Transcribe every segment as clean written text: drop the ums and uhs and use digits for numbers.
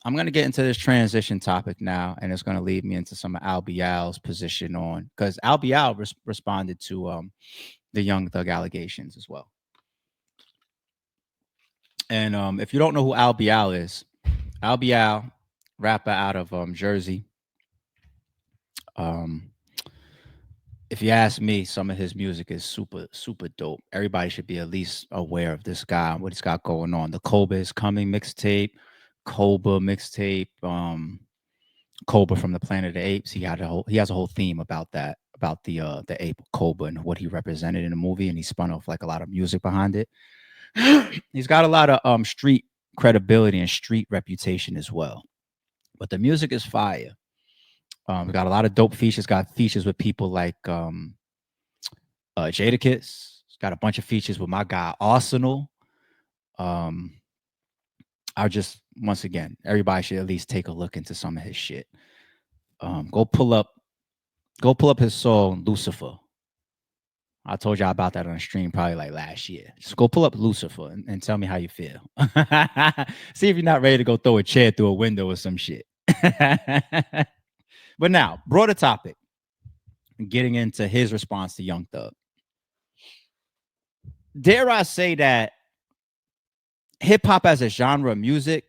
I'm going to get into this transition topic now, and it's going to lead me into some of Albial's position on, because Albial responded to the Young Thug allegations as well. And if you don't know who Albial is, Albial, rapper out of Jersey. Um, if you ask me, some of his music is super, super dope. Everybody should be at least aware of this guy, what he's got going on. The Cobra is coming mixtape, Cobra mixtape, Cobra from the Planet of the Apes. He has a whole theme about that, about the ape Cobra and what he represented in the movie, and he spun off like a lot of music behind it. He's got a lot of street credibility and street reputation as well. But the music is fire. We got a lot of dope features. Got features with people like Jadakiss. Got a bunch of features with my guy Arsenal. I just once again, everybody should at least take a look into some of his shit. Go pull up his song Lucifer. I told y'all about that on a stream probably like last year. Just go pull up Lucifer and tell me how you feel. See if you're not ready to go throw a chair through a window or some shit. But now, broader topic. Getting into his response to Young Thug. Dare I say that hip hop as a genre of music,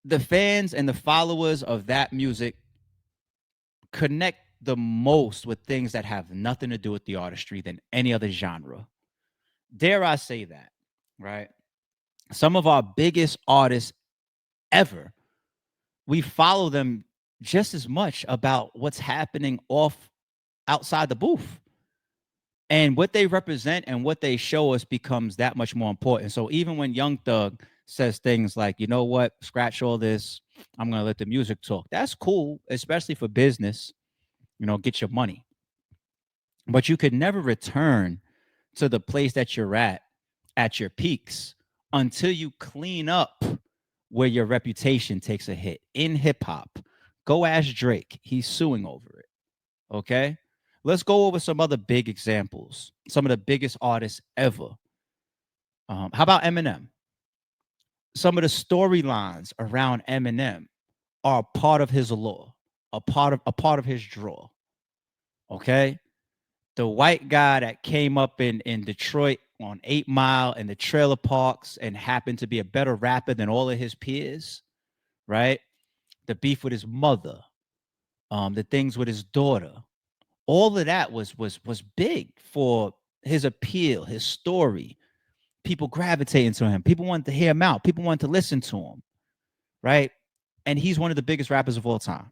the fans and the followers of that music connect the most with things that have nothing to do with the artistry than any other genre. Dare I say that, right? Some of our biggest artists ever, we follow them just as much about what's happening outside the booth. And what they represent and what they show us becomes that much more important. So even when Young Thug says things like, you know what, scratch all this, I'm going to let the music talk. That's cool, especially for business, get your money. But you could never return to the place that you're at your peaks until you clean up where your reputation takes a hit. In hip hop, go ask Drake. He's suing over it. Okay? Let's go over some other big examples. Some of the biggest artists ever. How about Eminem? Some of the storylines around Eminem are part of his allure, a part of his draw. Okay? The white guy that came up in Detroit on 8 Mile and the trailer parks and happened to be a better rapper than all of his peers, right? The beef with his mother, the things with his daughter, all of that was big for his appeal, his story. People gravitating to him. People wanted to hear him out. People wanted to listen to him, right? And he's one of the biggest rappers of all time.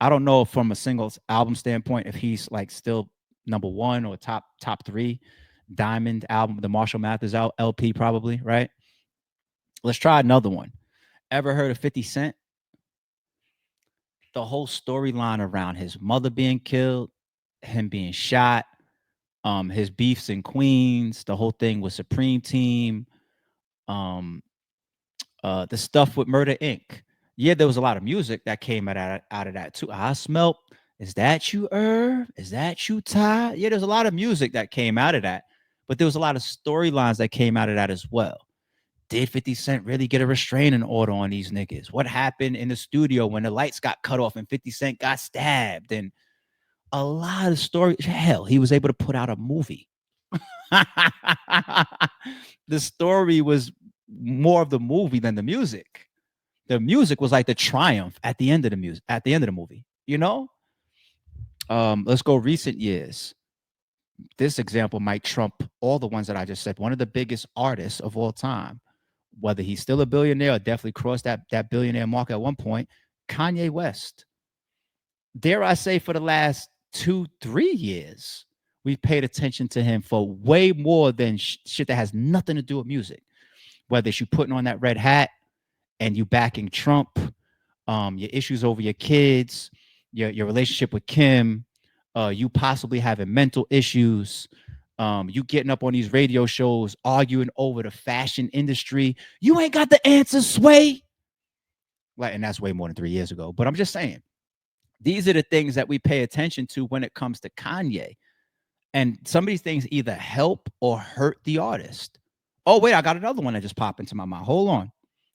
I don't know from a single album standpoint if he's like still number one or top 3. Diamond album, the Marshall Mathers LP, probably, right? Let's try another one. Ever heard of 50 Cent? The whole storyline around his mother being killed, him being shot, his beefs in Queens, the whole thing with Supreme Team, the stuff with Murder Inc. Yeah, there was a lot of music that came out of that too. I smelt, is that you, Irv? Is that you, Ty? Yeah, there's a lot of music that came out of that, but there was a lot of storylines that came out of that as well. Did 50 Cent really get a restraining order on these niggas? What happened in the studio when the lights got cut off and 50 Cent got stabbed? And a lot of stories. Hell, he was able to put out a movie. The story was more of the movie than the music. The music was like the triumph at the end of the movie. Let's go recent years. This example might trump all the ones that I just said. One of the biggest artists of all time, whether he's still a billionaire or definitely crossed that billionaire mark at one point, Kanye West. Dare I say, for the last 2-3 years, we've paid attention to him for way more than shit that has nothing to do with music. Whether it's you putting on that red hat and you backing Trump, your issues over your kids, your relationship with Kim, you possibly having mental issues, you getting up on these radio shows arguing over the fashion industry. You ain't got the answer, Sway. Like, and that's way more than 3 years ago. But I'm just saying, these are the things that we pay attention to when it comes to Kanye. And some of these things either help or hurt the artist. Oh, wait, I got another one that just popped into my mind. Hold on.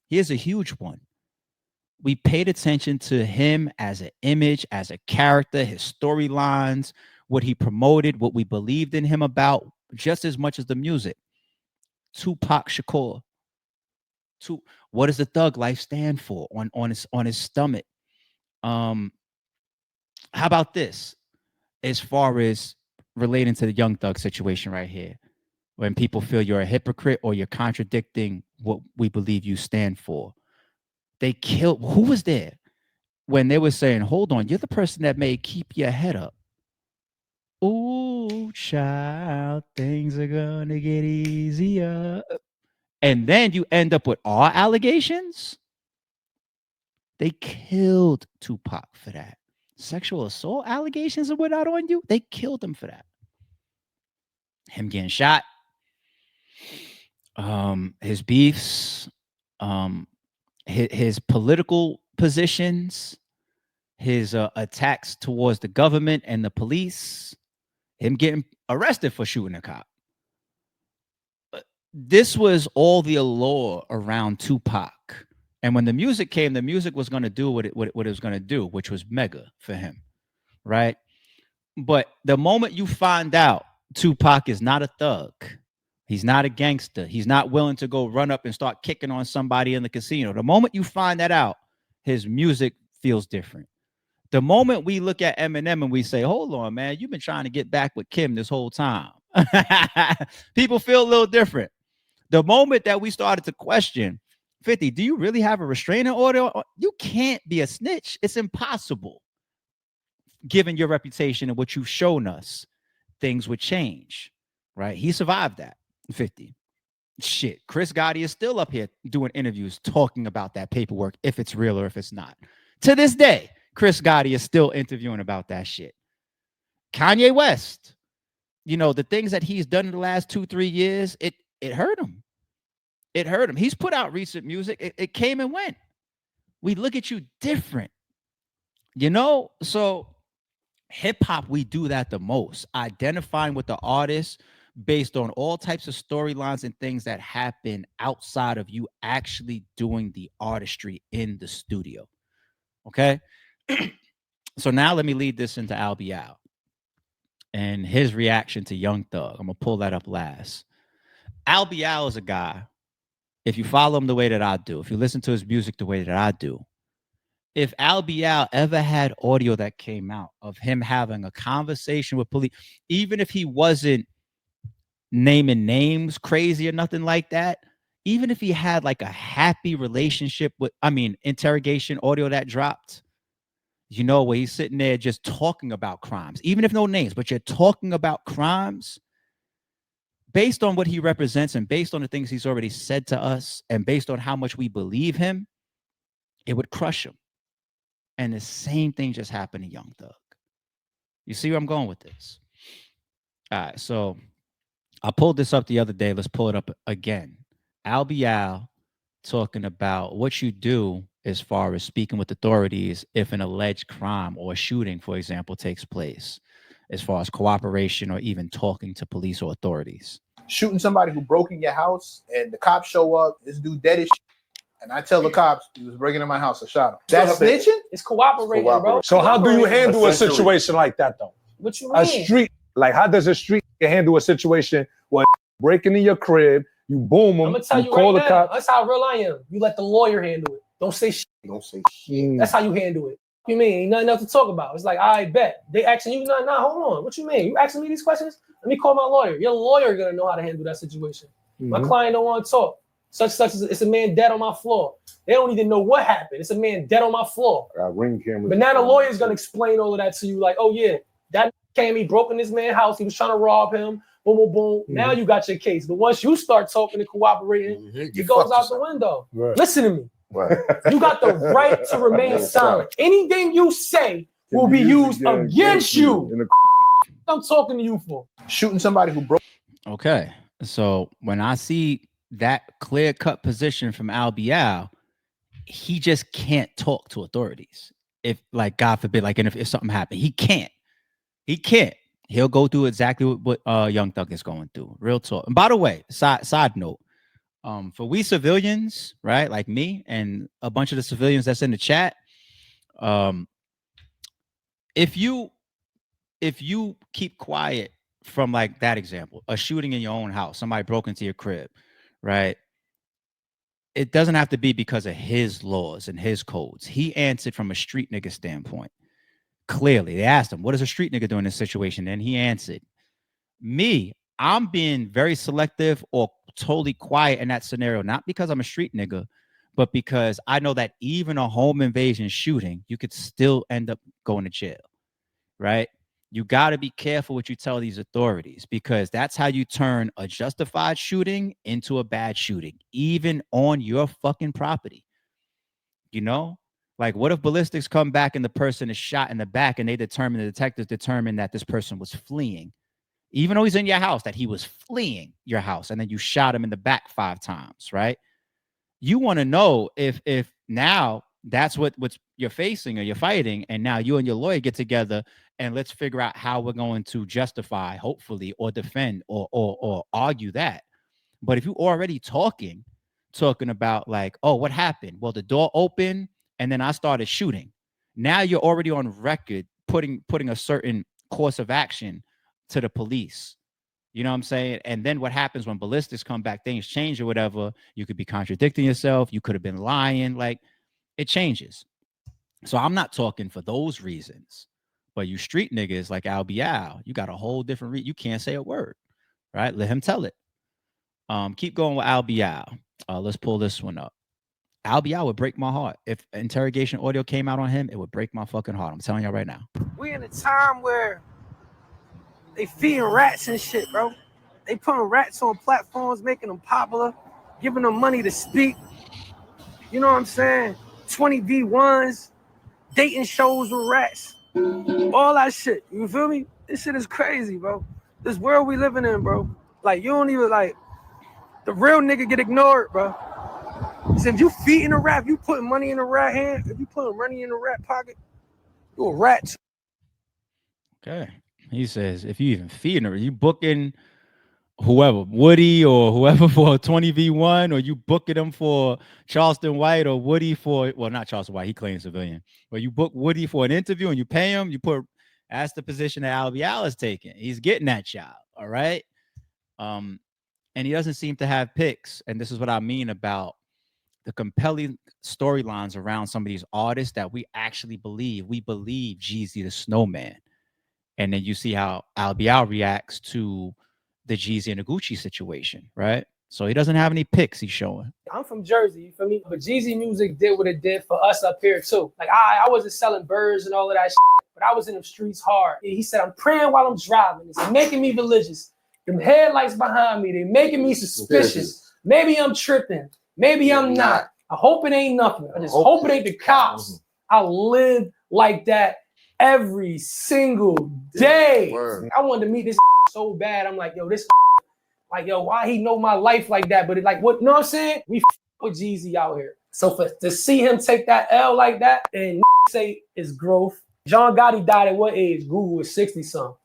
Here's a huge one. We paid attention to him as an image, as a character, his storylines, what he promoted, what we believed in him about, just as much as the music. Tupac Shakur. What does the thug life stand for on his stomach? How about this? As far as relating to the Young Thug situation right here, when people feel you're a hypocrite or you're contradicting what we believe you stand for. They killed, who was there when they were saying, hold on, you're the person that may keep your head up. Ooh, child, things are gonna get easier. And then you end up with all allegations. They killed Tupac for that. Sexual assault allegations went out on you. They killed him for that. Him getting shot. His beefs, his political positions, his attacks towards the government and the police, him getting arrested for shooting a cop. This was all the allure around Tupac. And when the music came, the music was going to do what it was going to do, which was mega for him, right? But the moment you find out Tupac is not a thug, he's not a gangster, he's not willing to go run up and start kicking on somebody in the casino. The moment you find that out, his music feels different. The moment we look at Eminem and we say, hold on, man, you've been trying to get back with Kim this whole time. People feel a little different. The moment that we started to question, 50, do you really have a restraining order? You can't be a snitch. It's impossible. Given your reputation and what you've shown us, things would change, right? He survived that, 50. Shit, Chris Gotti is still up here doing interviews talking about that paperwork, if it's real or if it's not. To this day, Chris Gotti is still interviewing about that shit. Kanye West, you know, the things that he's done in the last 2-3 years, it hurt him. It hurt him. He's put out recent music. It came and went. We look at you different, you know? So hip hop, we do that the most, identifying with the artist based on all types of storylines and things that happen outside of you actually doing the artistry in the studio. Okay. So now let me lead this into Albee and his reaction to Young Thug. I'm gonna pull that up last. Albee is a guy, if you follow him the way that I do, if you listen to his music the way that I do, if Albee ever had audio that came out of him having a conversation with police, even if he wasn't naming names crazy or nothing like that, even if he had like a happy relationship with, interrogation audio that dropped, you know, where he's sitting there just talking about crimes, even if no names, but you're talking about crimes based on what he represents and based on the things he's already said to us and based on how much we believe him, it would crush him. And the same thing just happened to Young Thug. You see where I'm going with this? All right, so I pulled this up the other day. Let's pull it up again. Albee talking about what you do as far as speaking with authorities if an alleged crime or a shooting, for example, takes place, as far as cooperation or even talking to police or authorities. Shooting somebody who broke in your house and the cops show up, this dude dead as shit, and I tell the cops he was breaking in my house, I shot him. That's snitching? It's cooperating, bro. So how do you handle a situation like that, though? What you mean? A street, like how does a street handle a situation where breaking in your crib, you boom them, I'm gonna tell you call right the now, cops? that's how real I am. You let the lawyer handle it. Don't say shit. Don't say shit. That's how you handle it. What you mean? Ain't nothing else to talk about. It's like, I bet. They asking you, nah, hold on. What you mean? You asking me these questions? Let me call my lawyer. Your lawyer gonna know how to handle that situation. My client don't want to talk. Such it's a man dead on my floor. They don't even know what happened. It's a man dead on my floor. Ring cameras. But now the lawyer's gonna explain all of that to you, like, oh yeah, that came, he broke in this man's house, he was trying to rob him, boom, boom, boom. Now you got your case. But once you start talking and cooperating, it goes out the window. Right. Listen to me. Right. You got the right to remain silent. Anything you say will be used against you. I'm talking to you for shooting somebody who broke. Okay, so when I see that clear-cut position from Albee, he just can't talk to authorities. If, like, God forbid, like, and if something happened, he can't. He'll go through exactly what Young Thug is going through. Real talk. And by the way, side note, For we civilians, right, like me and a bunch of the civilians that's in the chat, if you keep quiet from like that example, a shooting in your own house, somebody broke into your crib, right? It doesn't have to be because of his laws and his codes. He answered from a street nigga standpoint. Clearly, they asked him, what does a street nigga do in this situation? And he answered. Me, I'm being very selective or totally quiet in that scenario, not because I'm a street nigga, but because I know that even a home invasion shooting, you could still end up going to jail, right? You got to be careful what you tell these authorities, because that's how you turn a justified shooting into a bad shooting, even on your fucking property. You know, like what if ballistics come back and the person is shot in the back and the detectives determine that this person was fleeing, even though he's in your house, that he was fleeing your house, and then you shot him in the back 5 times, right? You want to know if now that's what you're facing or you're fighting, and now you and your lawyer get together and let's figure out how we're going to justify, hopefully, or defend or argue that. But if you're already talking about like, oh, what happened? Well, the door opened and then I started shooting. Now you're already on record putting a certain course of action to the police. You know what I'm saying? And then what happens when ballistics come back, things change or whatever. You could be contradicting yourself. You could have been lying. Like, it changes. So I'm not talking for those reasons. But you street niggas like Albee, you got a whole different you can't say a word, right? Let him tell it. Keep going with Albee. Let's pull this one up. Albee would break my heart. If interrogation audio came out on him, it would break my fucking heart. I'm telling y'all right now. We in a time where they feeding rats and shit, bro. They putting rats on platforms, making them popular, giving them money to speak. You know what I'm saying? 20v1s, dating shows with rats, all that shit. You feel me? This shit is crazy, bro. This world we living in, bro. Like, you don't even, like, the real nigga get ignored, bro. So if you feeding a rat, if you putting money in a rat hand, if you putting money in a rat pocket, you a rat. Okay. He says, if you even feeding her, you booking whoever, Woody or whoever for a 20v1, or you booking them for Charleston White or Woody for, well, not Charleston White, he claims civilian, but you book Woody for an interview and you pay him, that's the position that Albee is taking. He's getting that child, all right? And he doesn't seem to have picks, and this is what I mean about the compelling storylines around some of these artists that we actually believe. We believe Jeezy the Snowman. And then you see how Albee reacts to the Jeezy and the Gucci situation, right? So he doesn't have any picks he's showing. I'm from Jersey, you feel me? But Jeezy music did what it did for us up here too. Like I wasn't selling birds and all of that shit, but I was in the streets hard. And he said, I'm praying while I'm driving. It's making me religious. Them headlights behind me, they making me suspicious. Maybe I'm tripping. Maybe I'm not. I hope it ain't nothing. I just hope it ain't the cops. I live like that every single day. I wanted to meet this so bad. I'm like, yo, this like, yo, why he know my life like that? But it like, what, you know what I'm saying? We with Jeezy out here. So to see him take that L like that and say it's growth. John Gotti died at what age? Google was 60-something.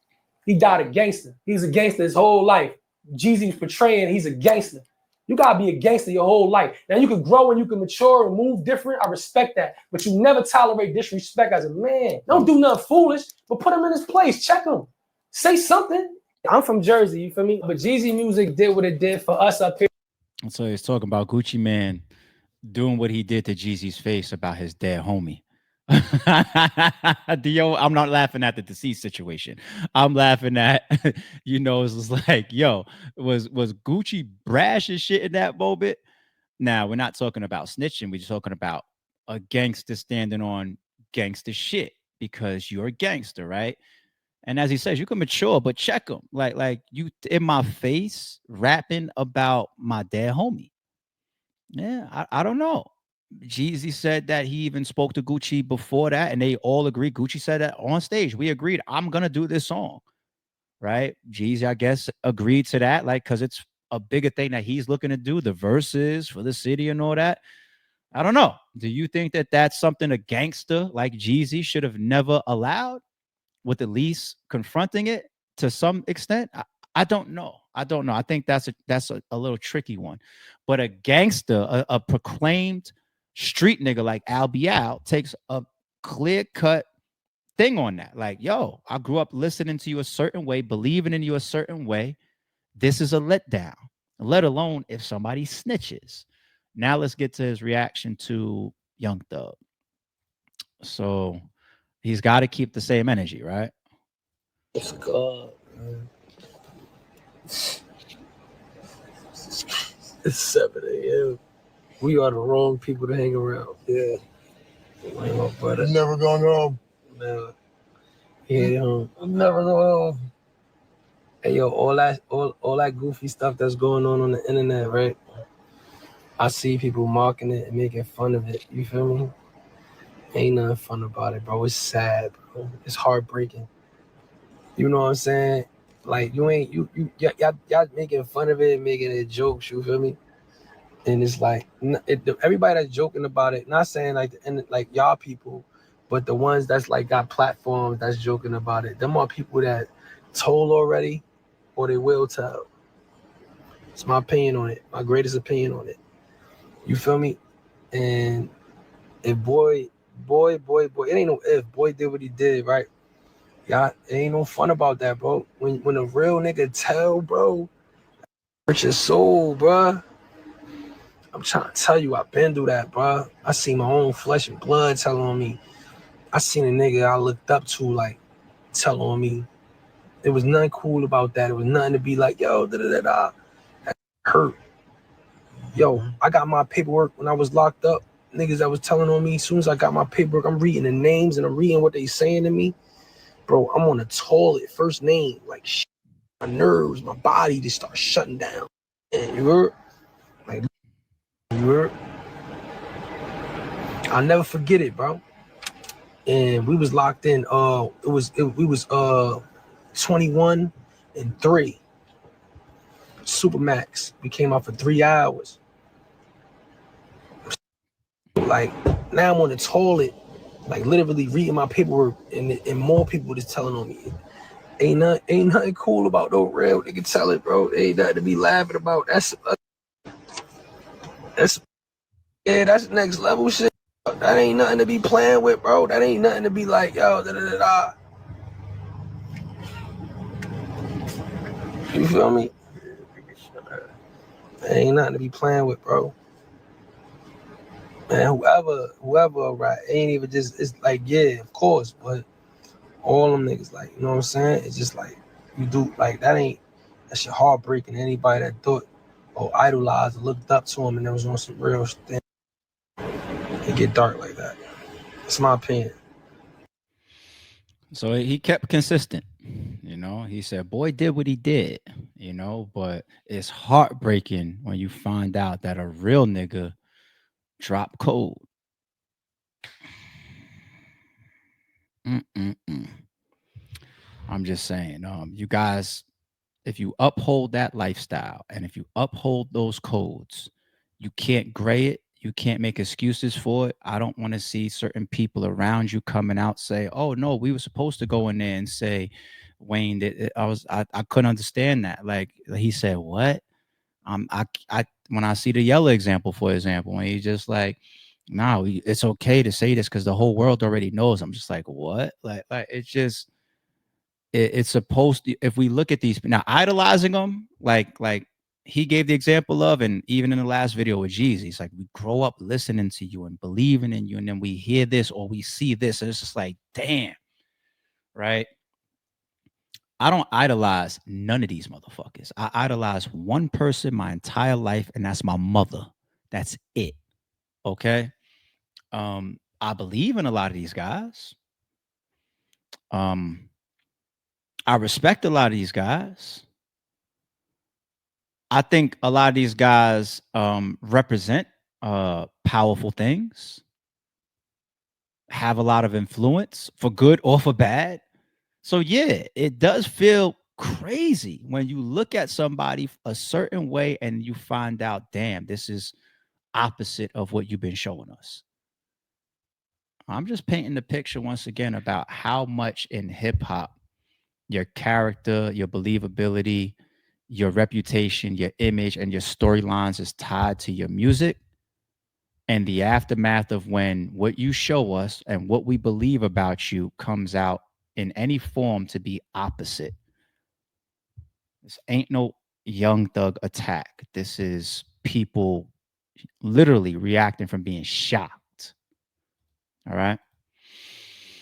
He died a gangster. He's a gangster his whole life. Jeezy's portraying he's a gangster. You gotta be a gangster your whole life. Now you can grow and you can mature and move different. I respect that. But you never tolerate disrespect as a man. Don't do nothing foolish, but put him in his place. Check him. Say something. I'm from Jersey, you feel me? But Jeezy music did what it did for us up here. So he's talking about Gucci Mane doing what he did to Jeezy's face about his dead homie. Yo, I'm not laughing at the deceased situation. I'm laughing at, it's like, yo, was Gucci brash as shit in that moment? Now, we're not talking about snitching. We're just talking about a gangster standing on gangster shit because you're a gangster, right? And as he says, you can mature, but check him. Like you in my face rapping about my dead homie. Yeah, I don't know. Jeezy said that he even spoke to Gucci before that, and they all agreed. Gucci said that on stage. We agreed, I'm going to do this song, right? Jeezy, I guess, agreed to that, like, because it's a bigger thing that he's looking to do, the verses for the city and all that. I don't know. Do you think that that's something a gangster like Jeezy should have never allowed, with at least confronting it to some extent? I don't know. I don't know. I think that's a little tricky one. But a gangster, a proclaimed street nigga like Albee takes a clear cut thing on that. Like, yo, I grew up listening to you a certain way, believing in you a certain way. This is a letdown, let alone if somebody snitches. Now let's get to his reaction to Young Thug. So he's got to keep the same energy, right? It's God, man. It's 7 a.m. We are the wrong people to hang around. Yeah. Like my brother. I'm never going home. Nah. Yeah, I'm never going home. Hey yo, all that goofy stuff that's going on the internet, right? I see people mocking it and making fun of it. You feel me? Ain't nothing fun about it, bro. It's sad, bro. It's heartbreaking. You know what I'm saying? Like y'all making fun of it, making it jokes. You feel me? And it's like everybody that's joking about it. Not saying like y'all people, but the ones that's like got platforms that's joking about it. Them are people that told already, or they will tell. It's my opinion on it. My greatest opinion on it. You feel me? And if boy, it ain't no if. Boy did what he did, right? Y'all, it ain't no fun about that, bro. When a real nigga tell, bro, hurt your soul, bro. I'm trying to tell you, I've been through that, bro. I seen my own flesh and blood telling on me. I seen a nigga I looked up to, like, tell on me. There was nothing cool about that. It was nothing to be like, yo, da-da-da-da. That hurt. Yo, I got my paperwork when I was locked up. Niggas that was telling on me, as soon as I got my paperwork, I'm reading the names and I'm reading what they saying to me. Bro, I'm on the toilet, first name, like shit, my nerves, my body just start shutting down. And you heard? Like, you heard? I'll never forget it, bro. And we was locked in. We was 21 and 3. Supermax. We came out for 3 hours. Like now I'm on the toilet, like literally reading my paperwork, and more people just telling on me. Ain't nothing cool about no real nigga tell it, bro. Ain't nothing to be laughing about. That's next level shit. That ain't nothing to be playing with, bro. That ain't nothing to be like, yo, da-da-da-da. You feel me? That ain't nothing to be playing with, bro. Man, whoever, right? Ain't even just, it's like, yeah, of course, but all them niggas, like, you know what I'm saying? It's just like, you do, like, that shit heartbreaking. Anybody that thought or idolized or looked up to him and there was on some real thing, it get dark like that. It's my opinion. So he kept consistent. You know, he said, boy did what he did, you know, but it's heartbreaking when you find out that a real nigga dropped cold. I'm just saying, you guys, if you uphold that lifestyle and if you uphold those codes, you can't gray it. You can't make excuses for it. I don't want to see certain people around you coming out say, "Oh no, we were supposed to go in there and say, Wayne, I couldn't understand that." Like he said, "What?" I when I see the yellow example, for example, when he's just like, "No, it's okay to say this because the whole world already knows." I'm just like, "What?" Like it's just it's supposed to. If we look at these now, idolizing them, like he gave the example of, and even in the last video with Jeezy, he's like, we grow up listening to you and believing in you, and then we hear this or we see this, and it's just like, damn, right? I don't idolize none of these motherfuckers. I idolize one person my entire life, and that's my mother. That's it. Okay. I believe in a lot of these guys. I respect a lot of these guys. I think a lot of these guys represent powerful things, have a lot of influence for good or for bad. So yeah, it does feel crazy when you look at somebody a certain way and you find out, damn, this is opposite of what you've been showing us. I'm just painting the picture once again about how much in hip hop your character, your believability, your reputation, your image, and your storylines is tied to your music, and the aftermath of when what you show us and what we believe about you comes out in any form to be opposite. This ain't no Young Thug attack. This is people literally reacting from being shocked. All right.